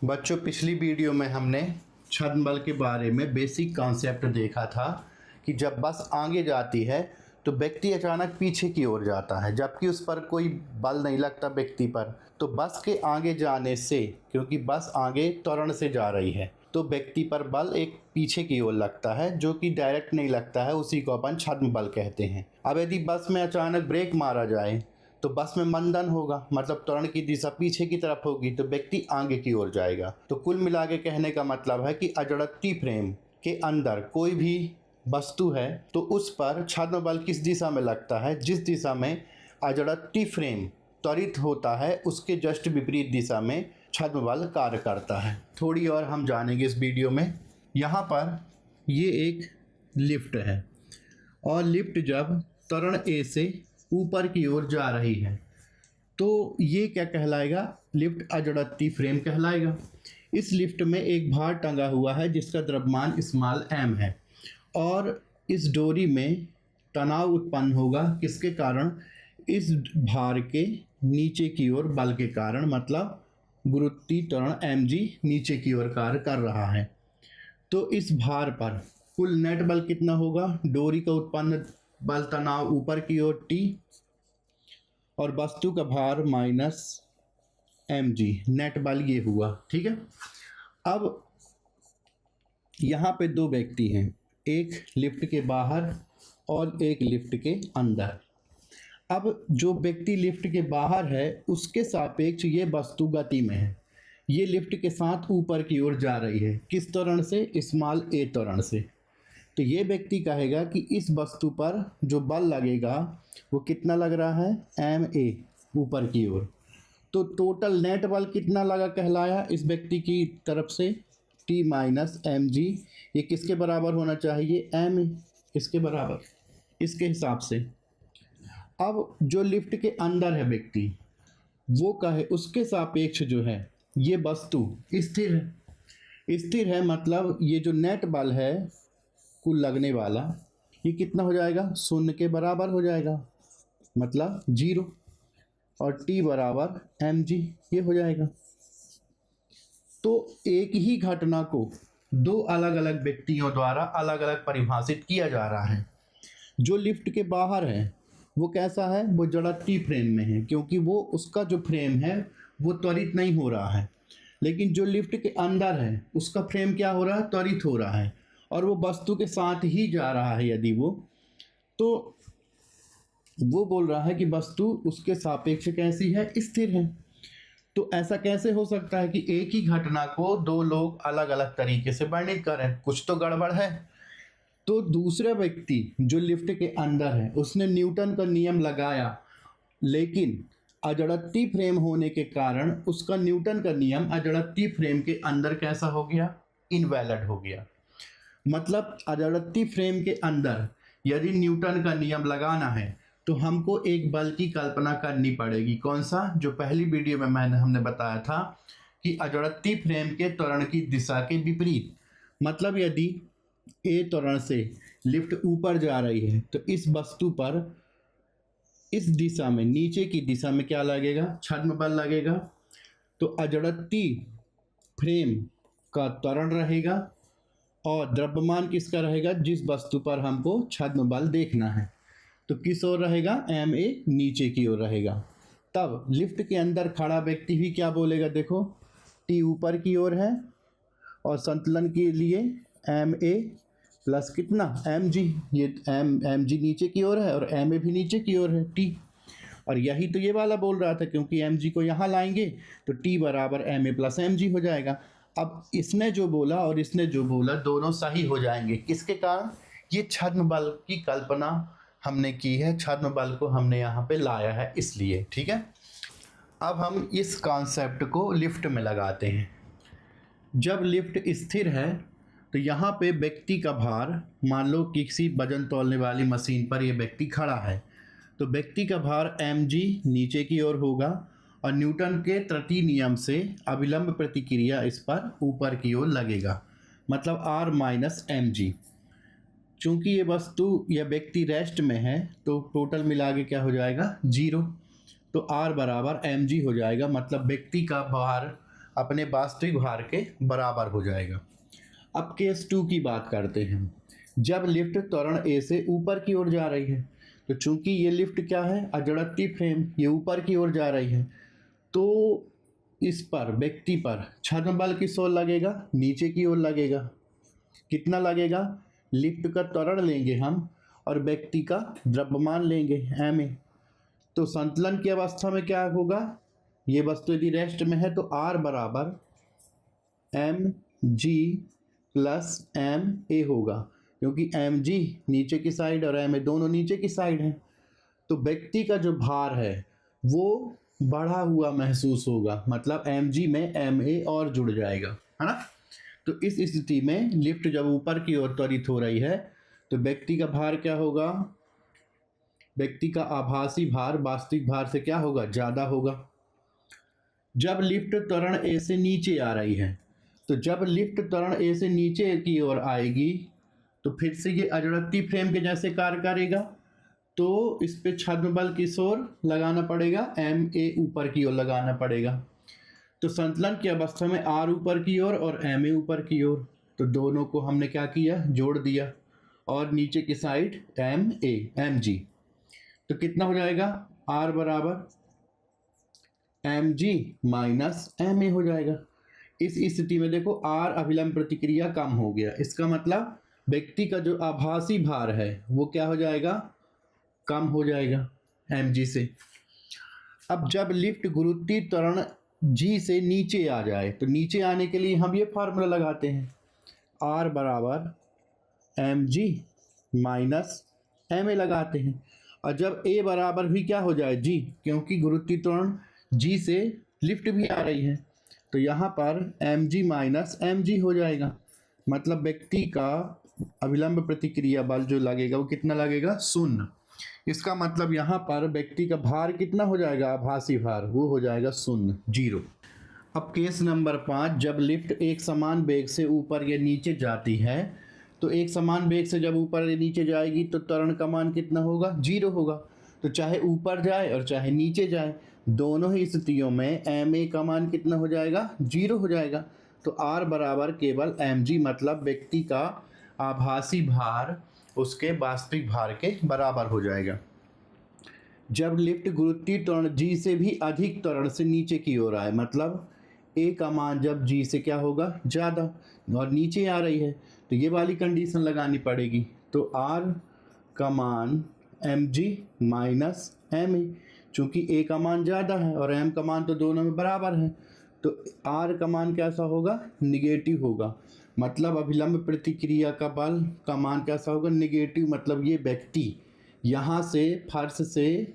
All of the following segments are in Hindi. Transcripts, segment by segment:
बच्चों, पिछली वीडियो में हमने छद्म बल के बारे में बेसिक कॉन्सेप्ट देखा था कि जब बस आगे जाती है तो व्यक्ति अचानक पीछे की ओर जाता है, जबकि उस पर कोई बल नहीं लगता व्यक्ति पर। तो बस के आगे जाने से, क्योंकि बस आगे त्वरण से जा रही है, तो व्यक्ति पर बल एक पीछे की ओर लगता है, जो कि डायरेक्ट नहीं लगता है। उसी को अपन छद्म बल कहते हैं। अब यदि बस में अचानक ब्रेक मारा जाए तो बस में मंदन होगा, मतलब त्वरण की दिशा पीछे की तरफ होगी, तो व्यक्ति आगे की ओर जाएगा। तो कुल मिला के कहने का मतलब है कि अजड़त्ती फ्रेम के अंदर कोई भी वस्तु है तो उस पर छद्म बल किस दिशा में लगता है? जिस दिशा में अजड़त्ती फ्रेम त्वरित होता है उसके जस्ट विपरीत दिशा में छद्म बल कार्य करता है। थोड़ी और हम जानेंगे इस वीडियो में। यहाँ पर ये एक लिफ्ट है और लिफ्ट जब त्वरण ए से ऊपर की ओर जा रही है तो ये क्या कहलाएगा? लिफ्ट अजड़त्ती फ्रेम कहलाएगा। इस लिफ्ट में एक भार टंगा हुआ है जिसका द्रव्यमान स्मॉल m है और इस डोरी में तनाव उत्पन्न होगा। किसके कारण? इस भार के नीचे की ओर बल के कारण, मतलब गुरुत्वीय त्वरण mg नीचे की ओर कार्य कर रहा है। तो इस भार पर कुल नेट बल कितना होगा? डोरी का उत्पन्न बल तनाव ऊपर की ओर T और वस्तु का भार माइनस mg, नेट बल ये हुआ। ठीक है। अब यहाँ पे दो व्यक्ति हैं, एक लिफ्ट के बाहर और एक लिफ्ट के अंदर। अब जो व्यक्ति लिफ्ट के बाहर है उसके सापेक्ष ये वस्तु गति में है। ये लिफ्ट के साथ ऊपर की ओर जा रही है। किस त्वरण से? स्मॉल a त्वरण से। तो ये व्यक्ति कहेगा कि इस वस्तु पर जो बल लगेगा वो कितना लग रहा है? ma ऊपर की ओर। तो टोटल नेट बल कितना लगा कहलाया इस व्यक्ति की तरफ से? T minus mg। ये किसके बराबर होना चाहिए? m इसके बराबर, इसके हिसाब से। अब जो लिफ्ट के अंदर है व्यक्ति, वो कहे उसके सापेक्ष जो है ये वस्तु स्थिर है। स्थिर है मतलब ये जो नेट बल है कुल लगने वाला, ये कितना हो जाएगा? 0 के बराबर हो जाएगा, मतलब 0। और T बराबर mg ये हो जाएगा। तो एक ही घटना को दो अलग अलग व्यक्तियों द्वारा अलग अलग परिभाषित किया जा रहा है। जो लिफ्ट के बाहर है वो कैसा है? वो जड़त्वीय फ्रेम में है, क्योंकि वो उसका जो फ्रेम है वो त्वरित नहीं हो रहा है। लेकिन जो लिफ्ट के अंदर है उसका फ्रेम क्या हो रहा है? त्वरित हो रहा है और वो वस्तु के साथ ही जा रहा है। यदि तो वो बोल रहा है कि वस्तु उसके सापेक्ष कैसी है? स्थिर है। तो ऐसा कैसे हो सकता है कि एक ही घटना को दो लोग अलग अलग तरीके से वर्णित करें? कुछ तो गड़बड़ है। तो दूसरा व्यक्ति जो लिफ्ट के अंदर है उसने न्यूटन का नियम लगाया, लेकिन अजड़त्ती फ्रेम होने के कारण उसका न्यूटन का नियम अजड़त्ती फ्रेम के अंदर कैसा हो गया? इनवैलिड हो गया। मतलब अजड़त्ती फ्रेम के अंदर यदि न्यूटन का नियम लगाना है तो हमको एक बल की कल्पना करनी पड़ेगी। कौन सा? जो पहली वीडियो में हमने बताया था कि अजड़त्ती फ्रेम के त्वरण की दिशा के विपरीत। मतलब यदि a त्वरण से लिफ्ट ऊपर जा रही है तो इस वस्तु पर इस दिशा में, नीचे की दिशा में क्या लगेगा? छद्म बल लगेगा। तो अजड़त्ती फ्रेम का त्वरण रहेगा और द्रव्यमान किसका रहेगा? जिस वस्तु पर हमको छद्म बल देखना है। तो किस ओर रहेगा? ma नीचे की ओर रहेगा। तब लिफ्ट के अंदर खड़ा व्यक्ति भी क्या बोलेगा? देखो, T ऊपर की ओर है और संतुलन के लिए ma प्लस कितना? mg। ये mg नीचे की ओर है और ma भी नीचे की ओर है, T। और यही तो ये वाला बोल रहा था, क्योंकि mg को यहाँ लाएंगे तो T बराबर ma प्लस mg हो जाएगा। अब इसने जो बोला और इसने जो बोला दोनों सही हो जाएंगे। किसके कारण? ये छद्म बल की कल्पना हमने की है, छद्म बल को हमने यहाँ पे लाया है इसलिए। ठीक है। अब हम इस कॉन्सेप्ट को लिफ्ट में लगाते हैं। जब लिफ्ट स्थिर है तो यहाँ पे व्यक्ति का भार, मान लो किसी वजन तौलने वाली मशीन पर ये व्यक्ति खड़ा है, तो व्यक्ति का भार mg नीचे की ओर होगा और न्यूटन के तृतीय नियम से अविलंब प्रतिक्रिया इस पर ऊपर की ओर लगेगा, मतलब r माइनस mg। चूँकि ये वस्तु या व्यक्ति रेस्ट में है तो टोटल मिला के क्या हो जाएगा? 0। तो r बराबर mg हो जाएगा। मतलब व्यक्ति का भार अपने वास्तविक भार के बराबर हो जाएगा। अब केस 2 की बात करते हैं। जब लिफ्ट त्वरण ए से ऊपर की ओर जा रही है, तो चूंकि ये लिफ्ट क्या है, अजड़त्ती फ्रेम, ये ऊपर की ओर जा रही है, तो इस पर व्यक्ति पर छद्म बल किस ओर लगेगा, नीचे की ओर लगेगा। कितना लगेगा, लिफ्ट का त्वरण लेंगे हम और व्यक्ति का द्रव्यमान लेंगे एम ए, तो संतुलन की अवस्था में क्या होगा, ये वस्तु यदि रेस्ट में है तो आर बराबर M G plus M A होगा, क्योंकि एम जी नीचे की साइड और एम ए दोनों नीचे की साइड हैं, तो व्यक्ति का जो भार है वो बढ़ा हुआ महसूस होगा, मतलब एम जी में एम ए और जुड़ जाएगा, है ना। तो इस स्थिति में लिफ्ट जब ऊपर की ओर त्वरित हो रही है तो व्यक्ति का भार क्या होगा, व्यक्ति का आभासी भार वास्तविक भार से क्या होगा, ज़्यादा होगा। जब लिफ्ट त्वरण ए से नीचे आ रही है, तो जब लिफ्ट त्वरण ए से नीचे की ओर आएगी तो फिर से ये अजड़त्ती फ्रेम के जैसे कार्य करेगा, तो इस पे छद्म बल किस ओर लगाना पड़ेगा, एम ए ऊपर की ओर लगाना पड़ेगा। तो संतुलन की अवस्था में आर ऊपर की ओर और एम ए ऊपर की ओर, तो दोनों को हमने क्या किया, जोड़ दिया, और नीचे की side M A M G, तो कितना हो जाएगा, आर बराबर M G minus M A हो जाएगा। इस स्थिति में देखो आर अभिलंब प्रतिक्रिया कम हो गया, इसका मतलब व्यक्ति का जो आभासी भार है वो क्या हो जाएगा, कम हो जाएगा एम जी से। अब जब लिफ्ट गुरुत्वीय त्वरण जी से नीचे आ जाए, तो नीचे आने के लिए हम ये फार्मूला लगाते हैं, आर बराबर M G minus M A लगाते हैं, और जब ए बराबर भी क्या हो जाए, जी, क्योंकि गुरुत्वीय त्वरण जी से लिफ्ट भी आ रही है, तो यहाँ पर M G minus M G हो जाएगा, मतलब व्यक्ति का अभिलंब प्रतिक्रिया बल जो लगेगा वो कितना लगेगा, शून्य। इसका मतलब यहाँ पर व्यक्ति का भार कितना हो जाएगा, आभासी भार, वो हो जाएगा शून्य, 0। अब केस नंबर 5, जब लिफ्ट एक समान वेग से ऊपर या नीचे जाती है, तो एक समान वेग से जब ऊपर या नीचे जाएगी तो त्वरण का मान कितना होगा, 0 होगा। तो चाहे ऊपर जाए और चाहे नीचे जाए, दोनों ही स्थितियों में एम ए का मान कितना हो जाएगा, 0 हो जाएगा। तो आर बराबर केवल एम जी, मतलब व्यक्ति का आभासी भार उसके वास्तविक भार के बराबर हो जाएगा। जब लिफ्ट गुरुत्वीय त्वरण जी से भी अधिक त्वरण से नीचे की ओर आए, मतलब ए का मान जब जी से क्या होगा, ज़्यादा, और नीचे आ रही है, तो ये वाली कंडीशन लगानी पड़ेगी। तो आर का मान M G minus M A, चूँकि ए का मान ज़्यादा है और एम का मान तो दोनों में बराबर है, तो आर का मान कैसा होगा, निगेटिव होगा, मतलब अभिलंब प्रतिक्रिया का बल का मान कैसा होगा, निगेटिव, मतलब ये व्यक्ति यहाँ से फर्श से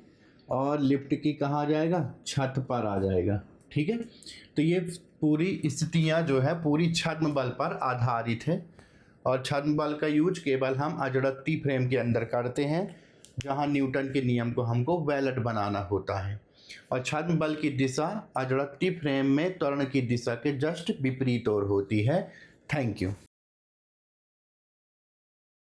और लिफ्ट की कहाँ जाएगा, छत पर आ जाएगा, ठीक है। तो ये पूरी स्थितियाँ जो है पूरी छद्म बल पर आधारित है, और छद्म बल का यूज केवल हम अजड़त्ती फ्रेम के अंदर करते हैं, जहाँ न्यूटन के नियम को हमको वैलिड बनाना होता है, और छद्म बल की दिशा अजड़त्ती फ्रेम में त्वरण की दिशा के जस्ट विपरीत ओर होती है। Thank you.